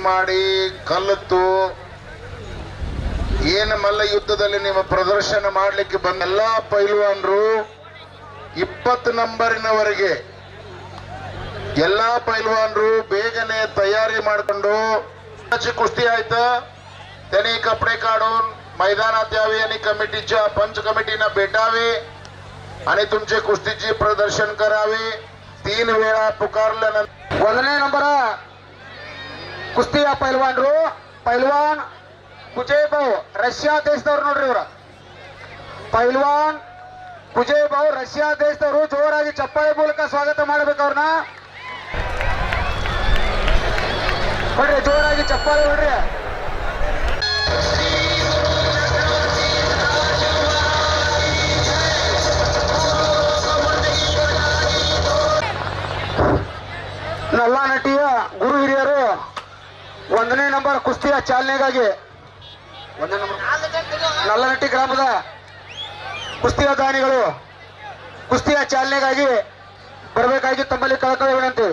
ಮಾಡಿ ಕಲಿತು ಏನು ಮಲ್ಲ ಯುದ್ಧದಲ್ಲಿ ನೀವು ಪ್ರದರ್ಶನ ಮಾಡಲಿಕ್ಕೆ ಬಂದ ಎಲ್ಲಾ ಪೈಲ್ವಾನರು 20 ನಂಬರಿನವರೆಗೆ ಎಲ್ಲಾ ಪೈಲ್ವಾನರು ಬೇಗನೆ तयारी ಮಾಡಿಕೊಂಡು कुस्ती आयता त्यांनी कपडे काढून मैदानात यावे आणि कमिटीच्या पंच कमिटीना भेटावे आणि तुमचे कुस्तीचे प्रदर्शन करावे 3 वेळा पुकारल्यानंतर 1ನೇ ನಂಬರ್ ಕುಸ್ತಿಯ ಪೈಲ್ವಾನರು ಪೈಲ್ವಾನ್ ಕುಜೇಬಾವ್ ರಷ್ಯಾ ದೇಶದವರು ನೋಡ್ರಿ ಇವರು ಪೈಲ್ವಾನ್ ಕುಜೇಬಾವ್ ರಷ್ಯಾ ದೇಶದವರು ಜೋರಾಗಿ ಚಪ್ಪಾಳೆ ಮೂಲಕ ಸ್ವಾಗತ ಮಾಡಬೇಕು ಅವ್ರನ್ನ ನೋಡ್ರಿ ಜೋರಾಗಿ ಚಪ್ಪಾಳೆ ನೋಡ್ರಿ ನಲ್ಲ ನಟಿಯ ಗುರು ಹಿರಿಯರು 1ನೇ ನಂಬರ್ ಕುಸ್ತಿಯ ಚಾಲನೆಗಾಗಿ ನಲ್ಲನಟ್ಟಿ ಗ್ರಾಮದ ಕುಸ್ತಿಯ ದಾನಿಗಳು ಕುಸ್ತಿಯ ಚಾಲನೆಗಾಗಿ ಬರಬೇಕಾಗಿ ತಮ್ಮಲ್ಲಿ ಕಳಕಳಿ ವಿನಂತಿ.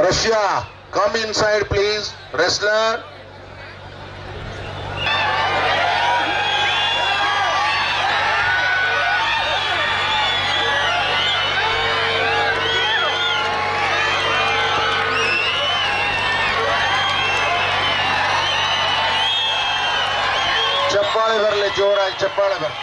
Russia, come inside please. Wrestler. ಚಪ್ಪಾಳೆ ಬರಲಿ ಜೋರಾಗಿ ಚಪ್ಪಾಳೆ ಬರಲಿ.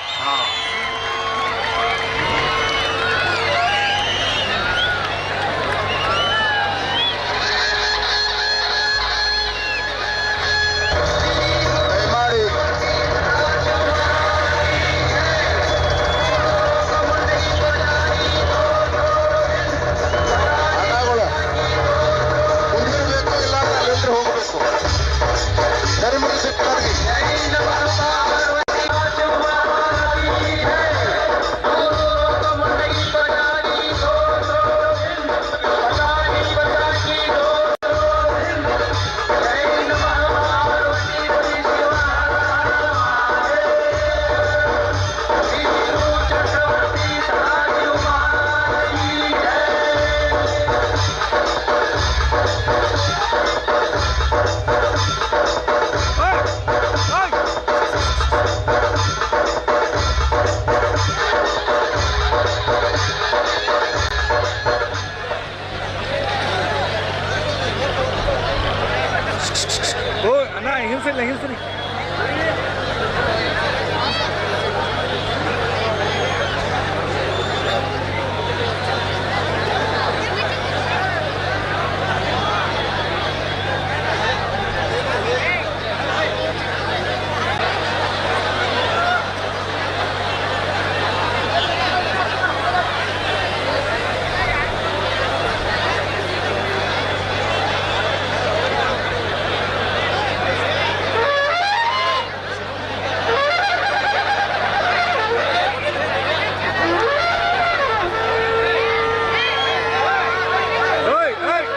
hilsini.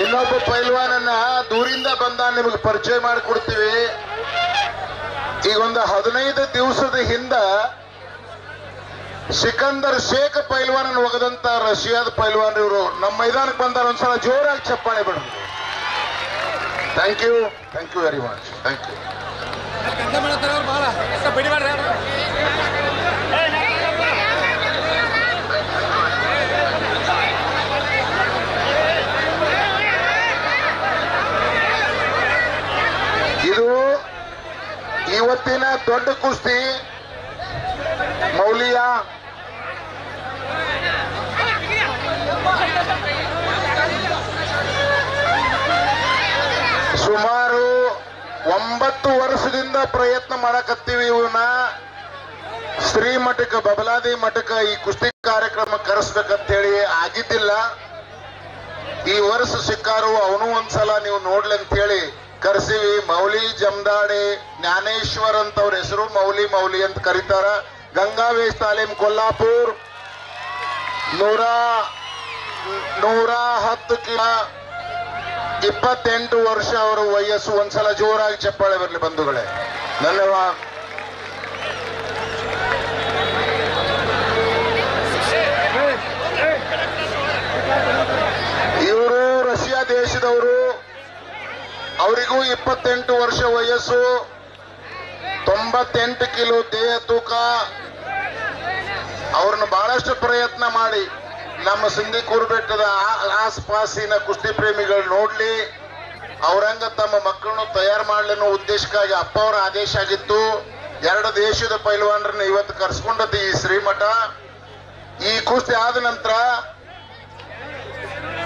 ಇನ್ನೊಬ್ಬ ಪೈಲ್ವಾನನ್ನ ದೂರಿಂದ ಬಂದ ನಿಮಗೆ ಪರಿಚಯ ಮಾಡಿಕೊಡ್ತೀವಿ. ಈಗ ಒಂದು 15 ದಿವಸದ ಹಿಂದ ಸಿಕಂದರ್ ಶೇಖ್ ಪೈಲ್ವಾನನ್ನು ಒಗದಂತ ರಷ್ಯಾದ ಪೈಲ್ವಾನ್ ಇವರು ನಮ್ಮ ಮೈದಾನಕ್ಕೆ ಬಂದಾರ. ಒಂದ್ಸಲ ಜೋರಾಗಿ ಚಪ್ಪಾಳೆ ಬಿಡ. Thank you very much. Thank you. ಮುಂದಿನ ದೊಡ್ಡ ಕುಸ್ತಿ ಮೌಲಿಯ ಸುಮಾರು 9 ವರ್ಷದಿಂದ ಪ್ರಯತ್ನ ಮಾಡಕತ್ತೀವಿ. ಇವನ್ನ ಶ್ರೀಮಠಕ್ಕೆ ಬಬಲಾದಿ ಮಠಕ್ಕೆ ಈ ಕುಸ್ತಿ ಕಾರ್ಯಕ್ರಮ ಕರೆಸ್ಬೇಕಂತ ಹೇಳಿ ಆಗಿದ್ದಿಲ್ಲ. ಈ ವರ್ಷ ಸಿಕ್ಕಾರು ಅವನು ಒಂದ್ಸಲ ನೀವು ನೋಡ್ಲಿ ಅಂತ ಹೇಳಿ ಕರೆಸಿವಿ. ಮೌಲಿ ಜಮದಾಡೆ ಜ್ಞಾನೇಶ್ವರ್ ಅಂತ ಅವ್ರ ಹೆಸರು. ಮೌಲಿ ಅಂತ ಕರೀತಾರ. ಗಂಗಾವೇಶ್ ತಾಲೀಮ್ ಕೊಲ್ಲಾಪುರ್ 110 ಕಿಲೋ 28 ವರ್ಷ ಅವರ ವಯಸ್ಸು. ಒಂದ್ಸಲ ಜೋರಾಗಿ ಚಪ್ಪಾಳೆ ಬರಲಿ ಬಂಧುಗಳೇ. ಧನ್ಯವಾದ. ಇವರು ರಷ್ಯಾ ದೇಶದವರು. ಅವರಿಗೂ 28 ವರ್ಷ ವಯಸ್ಸು, 98 ಕಿಲೋ ದೇಹ ತೂಕ. ಅವ್ರನ್ನ ಬಹಳಷ್ಟು ಪ್ರಯತ್ನ ಮಾಡಿ ನಮ್ಮ ಸಿಂಧಿಕೂರು ಬೆಟ್ಟದ ಆಸ್ಪಾಸಿನ ಕುಸ್ತಿ ಪ್ರೇಮಿಗಳು ನೋಡ್ಲಿ, ಅವರಂಗ ತಮ್ಮ ಮಕ್ಕಳನ್ನು ತಯಾರು ಮಾಡ್ಲಿ ಅನ್ನೋ ಉದ್ದೇಶಕ್ಕಾಗಿ ಅಪ್ಪ ಅವರ ಆದೇಶ ಆಗಿತ್ತು. 2 ದೇಶದ ಪೈಲ್ವಾನರನ್ನ ಇವತ್ತು ಕರ್ಸ್ಕೊಂಡದ್ದು ಈ ಶ್ರೀಮಠ. ಈ ಕುಸ್ತಿ ಆದ ನಂತರ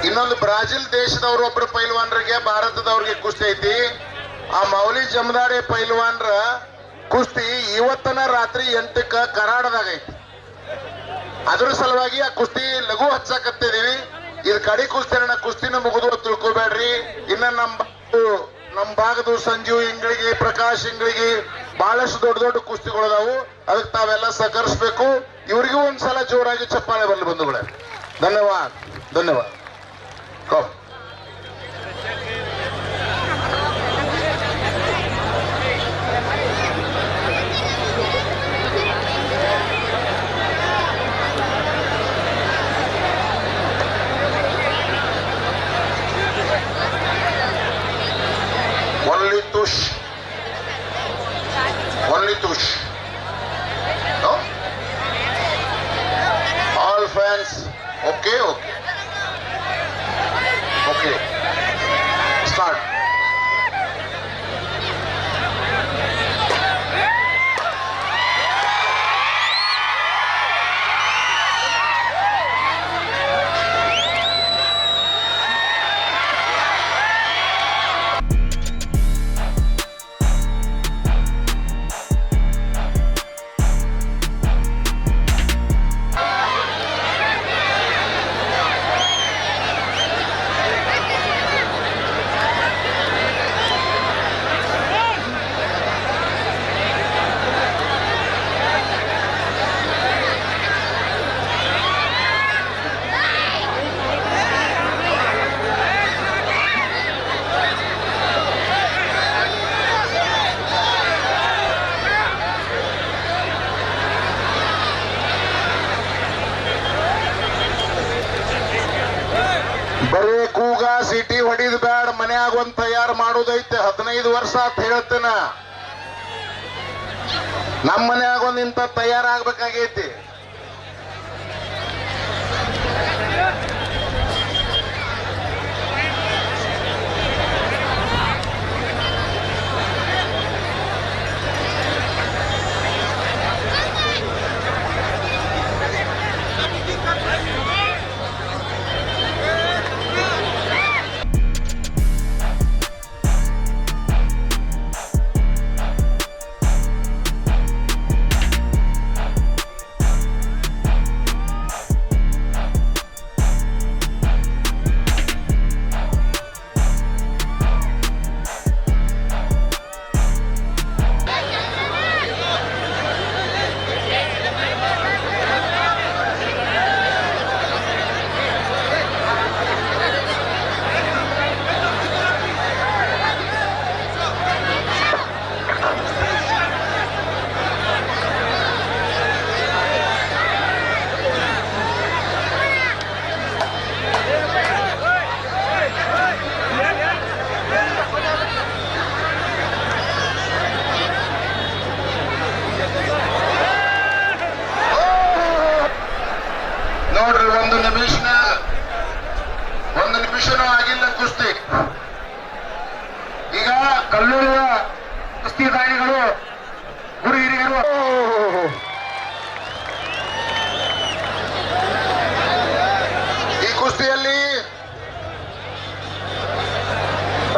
ಇನ್ನೊಂದು ಬ್ರಾಜಿಲ್ ದೇಶದವರು ಒಬ್ಬರು ಪೈಲ್ವಾನರಿಗೆ ಭಾರತದವ್ರಿಗೆ ಕುಸ್ತಿ ಐತಿ. ಆ ಮೌಲಿ ಜಮದಾಡೆ ಪೈಲ್ವಾನ್ರ ಕುಸ್ತಿ ಇವತ್ತನ ರಾತ್ರಿ 8ಕ್ಕೆ ಕರಾಡದಾಗ ಐತಿ. ಅದ್ರ ಸಲುವಾಗಿ ಆ ಕುಸ್ತಿ ಲಘು ಹಚ್ಚಾಕತ್ತಿದೀವಿ. ಇದು ಕಡಿ ಕುಸ್ತಿನ ಮುಗಿದು ತಿಳ್ಕೊಬೇಡ್ರಿ. ಇನ್ನ ನಮ್ಮ ಭಾಗದ ಸಂಜೀವ್ ಇಂಗಳಿಗೆ, ಪ್ರಕಾಶ್ ಇಂಗಳಿಗೆ ಬಹಳಷ್ಟು ದೊಡ್ಡ ಕುಸ್ತಿಗಳದಾವು. ಅದಕ್ಕೆ ತಾವೆಲ್ಲ ಸಹಕರಿಸ್ಬೇಕು. ಇವ್ರಿಗೂ ಒಂದ್ಸಲ ಜೋರಾಗಿ ಚಪ್ಪಾಳೆ ಬರಲಿ ಬಂಧುಗಳೇ. ಧನ್ಯವಾದ. Come. Only tush. No? All fans. Okay. Start. ಬರೀ ಕೂಗ ಸಿಟಿ ಹೊಡಿದ್ ಬ್ಯಾಡ, ಮನ್ಯಾಗ ಒಂದ್ ತಯಾರು ಮಾಡೋದೈತೆ. 15 ವರ್ಷ ಅಂತ ಹೇಳ್ತೇನ. ನಮ್ಮ ಮನ್ಯಾಗ ಒಂದ್ ಇಂಥ ತಯಾರಾಗ್ಬೇಕಾಗೈತಿ. ನೋಡ್ರಿ, ಒಂದು ನಿಮಿಷನೂ ಆಗಿಲ್ಲ ಕುಸ್ತಿ. ಈಗ ಕಲ್ಲೂರಿನ ಕುಸ್ತಿದಾರಿಗಳು ಈ ಕುಸ್ತಿಯಲ್ಲಿ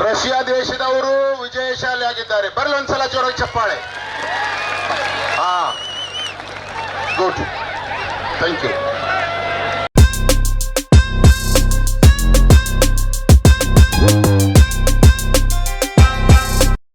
ರಷ್ಯಾ ದೇಶದವರು ವಿಜಯಶಾಲಿ ಆಗಿದ್ದಾರೆ. ಬರಲಿ ಒಂದ್ಸಲ ಜೋರಾಗಿ ಚಪ್ಪಾಳೆ. ಹಾ, ಗುಡ್, ಥ್ಯಾಂಕ್ ಯು.